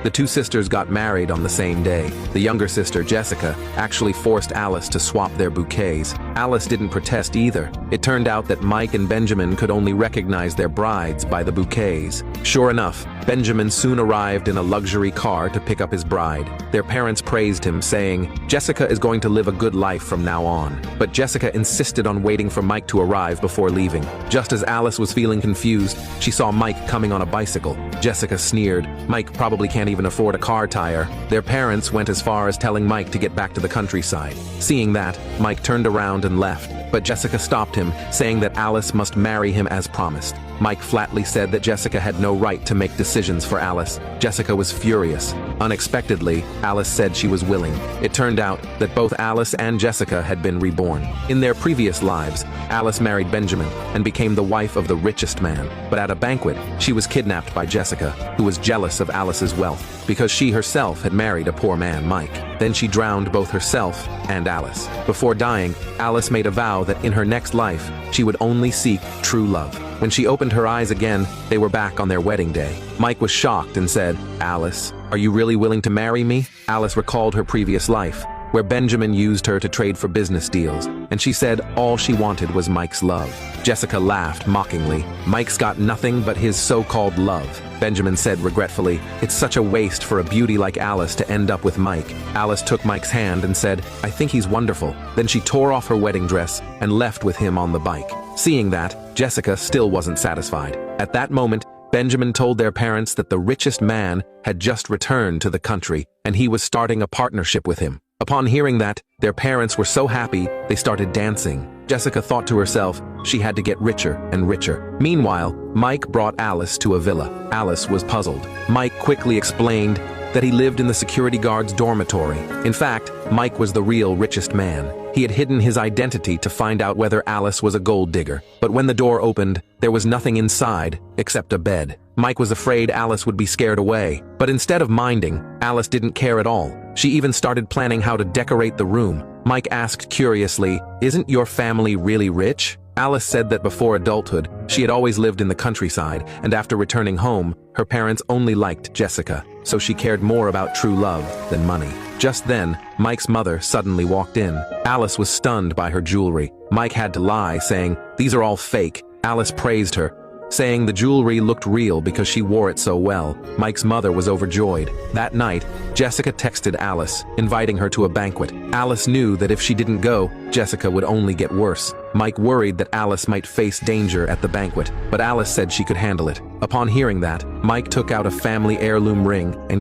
The two sisters got married on the same day. The younger sister, Jessica, actually forced Alice to swap their bouquets. Alice didn't protest either. It turned out that Mike and Benjamin could only recognize their brides by the bouquets. Sure enough, Benjamin soon arrived in a luxury car to pick up his bride. Their parents praised him, saying, "Jessica is going to live a good life from now on." But Jessica insisted on waiting for Mike to arrive before leaving. Just as Alice was feeling confused, she saw Mike coming on a bicycle. Jessica sneered, "Mike probably can't even afford a car tire." Their parents went as far as telling Mike to get back to the countryside. Seeing that, Mike turned around and left, but Jessica stopped him, saying that Alice must marry him as promised. Mike flatly said that Jessica had no right to make decisions for Alice. Jessica was furious. Unexpectedly, Alice said she was willing. It turned out that both Alice and Jessica had been reborn. In their previous lives, Alice married Benjamin and became the wife of the richest man. But at a banquet, she was kidnapped by Jessica, who was jealous of Alice's wealth, because she herself had married a poor man, Mike. Then she drowned both herself and Alice. Before dying, Alice made a vow that in her next life, she would only seek true love. When she opened her eyes again, they were back on their wedding day. Mike was shocked and said, "Alice, are you really willing to marry me?" Alice recalled her previous life, where Benjamin used her to trade for business deals, and she said all she wanted was Mike's love. Jessica laughed mockingly. "Mike's got nothing but his so-called love." Benjamin said regretfully, "It's such a waste for a beauty like Alice to end up with Mike." Alice took Mike's hand and said, "I think he's wonderful." Then she tore off her wedding dress and left with him on the bike. Seeing that, Jessica still wasn't satisfied. At that moment, Benjamin told their parents that the richest man had just returned to the country and he was starting a partnership with him. Upon hearing that, their parents were so happy they started dancing. Jessica thought to herself she had to get richer and richer. Meanwhile, Mike brought Alice to a villa. Alice was puzzled. Mike quickly explained that he lived in the security guard's dormitory. In fact, Mike was the real richest man. He had hidden his identity to find out whether Alice was a gold digger. But when the door opened, there was nothing inside except a bed. Mike was afraid Alice would be scared away. But instead of minding, Alice didn't care at all. She even started planning how to decorate the room. Mike asked curiously, "Isn't your family really rich?" Alice said that before adulthood, she had always lived in the countryside, and after returning home, her parents only liked Jessica, so she cared more about true love than money. Just then, Mike's mother suddenly walked in. Alice was stunned by her jewelry. Mike had to lie, saying, "These are all fake." Alice praised her, saying the jewelry looked real because she wore it so well. Mike's mother was overjoyed. That night, Jessica texted Alice, inviting her to a banquet. Alice knew that if she didn't go, Jessica would only get worse. Mike worried that Alice might face danger at the banquet, but Alice said she could handle it. Upon hearing that, Mike took out a family heirloom ring and